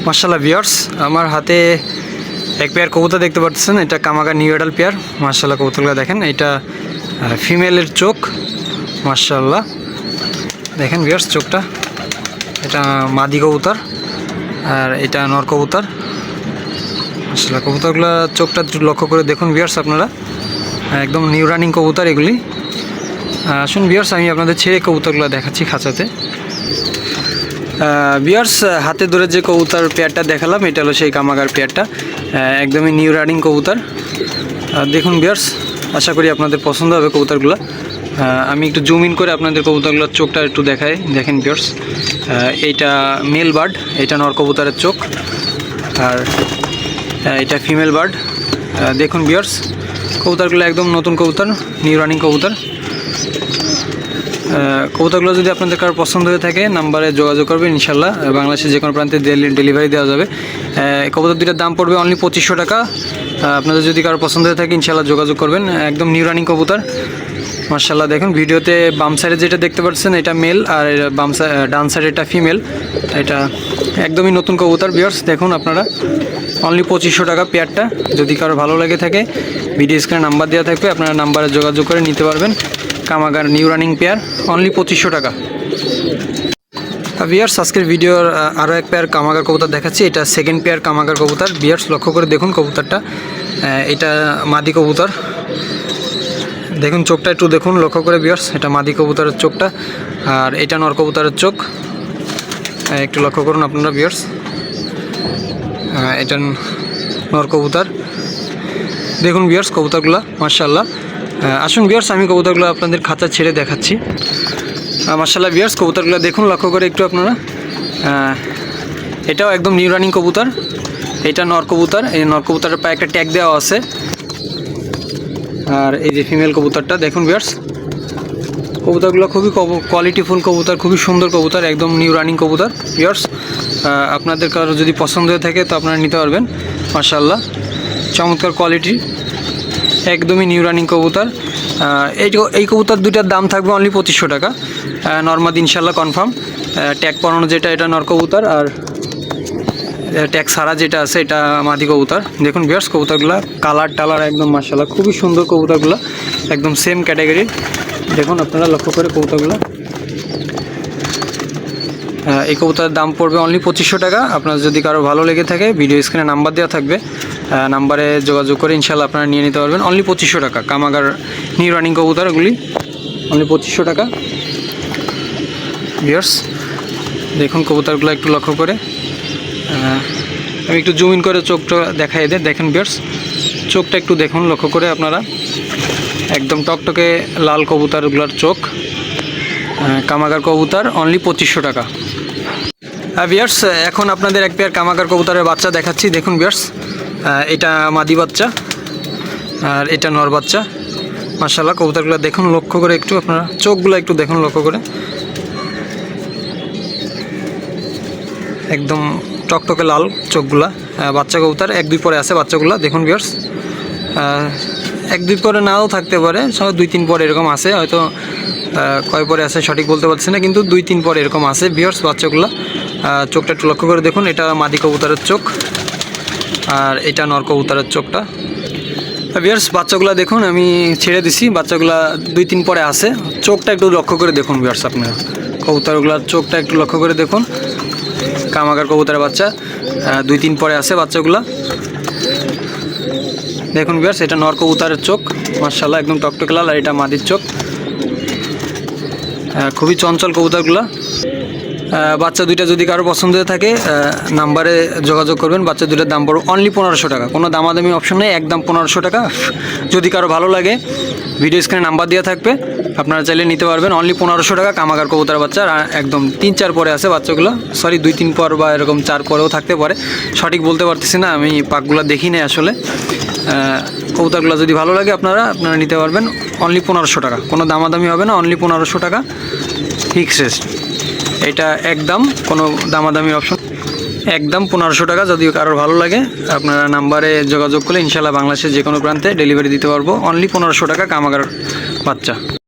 মাশাআল্লাহ ভিউয়ার্স, আমার হাতে এক পেয়ার কবুতর দেখতে পাচ্ছেন। এটা কামাগার নিউ এডাল পেয়ার। মাশাআল্লাহ কবুতরগুলো দেখেন, এটা ফিমেলের চোখ। মাশাআল্লাহ দেখেন ভিউয়ার্স চোখটা, এটা মাদি কবুতর আর এটা নর কবুতর। মাশাআল্লাহ কবুতরগুলো চোখটা একটু লক্ষ্য করে দেখুন ভিউয়ার্স আপনারা, একদম নিউ রানিং কবুতর এগুলি। আসুন ভিউয়ার্স, আমি আপনাদের ছেড়ে কবুতরগুলো দেখাচ্ছি খাঁচাতে। ভিউয়ার্স, হাতে ধরে যে কবুতর পেয়ারটা দেখালাম, এটা হলো সেই কামাগার পেয়ারটা, একদমই নিউ রানিং কবুতর। দেখুন ভিউয়ার্স, আশা করি আপনাদের পছন্দ হবে কবুতরগুলো। আমি একটু জুম ইন করে আপনাদের কবুতরগুলোর চোখটা একটু দেখাই। দেখেন ভিউয়ার্স, এইটা মেল বার্ড, এটা নর কবুতরের চোখ, আর এটা ফিমেল বার্ড। দেখুন ভিউয়ার্স, কবুতরগুলো একদম নতুন কবুতর, নিউ রানিং কবুতর। কবুতরগুলো যদি আপনাদের কারো পছন্দ হয়ে থাকে নাম্বারে যোগাযোগ করবেন, ইনশাল্লাহ বাংলাদেশের যে কোনো প্রান্তে ডেলিভারি দেওয়া যাবে। কবুতর দুইটার দাম পড়বে অনলি 2500 টাকা। আপনাদের যদি কারো পছন্দ হয়ে থাকে ইনশাল্লাহ যোগাযোগ করবেন। একদম নিউ রানিং কবুতর। মাশাআল্লাহ দেখুন, ভিডিওতে বাম সাইডে যেটা দেখতে পাচ্ছেন এটা মেল, আর ডান সাইডে এটা ফিমেল। এটা একদমই নতুন কবুতর ভিউয়ার্স। দেখুন আপনারা, অনলি 2500 টাকা পেয়ারটা। যদি কারো ভালো লাগে থাকে ভিডিও স্ক্রিনে নাম্বার দেওয়া থাকবে, আপনারা নাম্বারে যোগাযোগ করে নিতে পারবেন। কামাগার নিউ রানিং পেয়ার, অনলি 2500 টাকা। ভিউয়ার্স, আজকের ভিডিওর আরও এক পেয়ার কামাগার কবুতর দেখাচ্ছি। এটা সেকেন্ড পেয়ার কামাগার কবুতর। ভিউয়ার্স লক্ষ্য করে দেখুন কবুতরটা, এটা মাদি কবুতর। দেখুন চোখটা একটু দেখুন লক্ষ্য করে ভিউয়ার্স, এটা মাদি কবুতরের চোখটা, আর এটা নর কবুতরের চোখ। একটু লক্ষ্য করুন আপনারা ভিউয়ার্স, এটা নর কবুতর। দেখুন ভিউয়ার্স কবুতরগুলো মাশাআল্লাহ। আসুন ভিউয়ার্স, আমি কবুতরগুলো আপনাদের খাঁচা ছেড়ে দেখাচ্ছি। মাশাআল্লাহ ভিউয়ার্স, কবুতরগুলো দেখুন লক্ষ্য করে একটু আপনারা। এটাও একদম নিউ রানিং কবুতর। এটা নর কবুতর, এই নর কবুতরের পায়ে একটা ট্যাগ দেওয়া আছে। আর এই যে ফিমেল কবুতরটা দেখুন ভিউয়ার্স, কবুতরগুলো খুবই কোয়ালিটিফুল কবুতর, খুবই সুন্দর কবুতর, একদম নিউ রানিং কবুতর ভিউয়ার্স। আপনাদের কারো যদি পছন্দ হয়ে থাকে তো আপনারা নিতে পারবেন। মাশাআল্লাহ চমৎকার কোয়ালিটি, একদমই নিউ রানিং কবুতর। এই কবুতর দুইটার দাম থাকবে অনলি 2500 টাকা। নর্মাদ ইনশাল্লাহ কনফার্ম। ট্যাগ পরানো যেটা এটা নর কবুতর, আর ট্যাগ সারা যেটা আছে এটা মাদি কবুতর। দেখুন ভিউয়ার্স কবুতরগুলো কালার টালার একদম মাশাআল্লাহ খুবই সুন্দর কবুতরগুলো, একদম সেম ক্যাটাগরির। দেখুন আপনারা লক্ষ্য করে কবুতরগুলো। এই কবুতরের দাম পড়বে অনলি 2500 টাকা। আপনার যদি কারো ভালো লেগে থাকে ভিডিও স্ক্রিনে নাম্বার দেওয়া থাকবে, নাম্বারে যোগাযোগ করে ইনশাল্লাহ আপনারা নিয়ে নিতে পারবেন। অনলি 2500 টাকা কামাগার নিউ রানিং কবুতর, এগুলি অনলি 2500 টাকা ভিউয়ার্স। দেখুন কবুতরগুলো একটু লক্ষ্য করে, আমি একটু জুম ইন করে চোখটা দেখাই দেয়। দেখেন ভিউয়ার্স চোখটা একটু দেখুন লক্ষ্য করে আপনারা, একদম টকটকে লাল কবুতরগুলোর চোখ। কামাগার কবুতর অনলি 2500 টাকা। ভিউয়ার্স, এখন আপনাদের এক পেয়ার কামাগার কবুতরের বাচ্চা দেখাচ্ছি। দেখুন ভিউয়ার্স, এটা মাদি বাচ্চা আর এটা নর বাচ্চা। মাশাআল্লাহ কবুতরগুলো দেখুন লক্ষ্য করে একটু আপনারা, চোখগুলো একটু দেখুন লক্ষ্য করে, একদম টকটকে লাল চোখগুলা। বাচ্চা কবুতর 1-2 পরে আছে বাচ্চাগুলো। দেখুন ভিউয়ার্স, 1-2 পরে নাও থাকতে পারে, সব 2-3 পরে এরকম আছে, হয়তো কয় পরে আছে সঠিক বলতে পারছি না, কিন্তু 2-3 পরে এরকম আছে ভিউয়ার্স বাচ্চাগুলো। চোখটা একটু লক্ষ্য করে দেখুন, এটা মাদি কবুতরের চোখ আর এটা নর কবুতরের চোখটা। ভিউয়ার্স বাচ্চাগুলো দেখুন, আমি ছেড়ে দিছি, বাচ্চাগুলো 2-3 পরে আছে। চোখটা একটু লক্ষ্য করে দেখুন ভিউয়ার্স আপনারা, কবুতরগুলোর চোখটা একটু লক্ষ্য করে দেখুন। কামাগার কবুতরের বাচ্চা 2-3 পরে আছে বাচ্চাগুলো। দেখুন ভিউয়ার্স, এটা নর কবুতরের চোখ মাশাআল্লাহ একদম টকটকে লাল, আর এটা মাদির চোখ। খুবই চঞ্চল কবুতরগুলো। বাচ্চা দুইটা যদি কারো পছন্দ হয়ে থাকে নাম্বারে যোগাযোগ করবেন। বাচ্চা দুইটার দাম পড়বে অনলি 1500 টাকা, কোনো দামাদামি অপশন নেই, একদম 1500 টাকা। যদি কারো ভালো লাগে ভিডিও স্ক্রিনে নাম্বার দেওয়া থাকবে, আপনারা চাইলে নিতে পারবেন। অনলি 1500 টাকা কামাগার কবুতর বাচ্চা। একদম 3-4 পরে আছে বাচ্চাগুলো, সরি 2-3 পর বা এরকম 4 পরেও থাকতে পারে, সঠিক বলতে পারতেছি না, আমি পাকগুলো দেখি নাই আসলে। কবুতরগুলো যদি ভালো লাগে আপনারা নিতে পারবেন। অনলি 1500 টাকা, কোনো দামাদামি হবে না, অনলি 1500 টাকা ফিক্স রেট। এটা একদম কোনো দামাদামি অপশন, একদম 1500 টাকা। যদি কারোর ভালো লাগে আপনারা নাম্বারে যোগাযোগ করলে ইনশাল্লাহ বাংলাদেশের যে কোনো প্রান্তে ডেলিভারি দিতে পারবো। অনলি 1500 টাকা কামাগার বাচ্চা।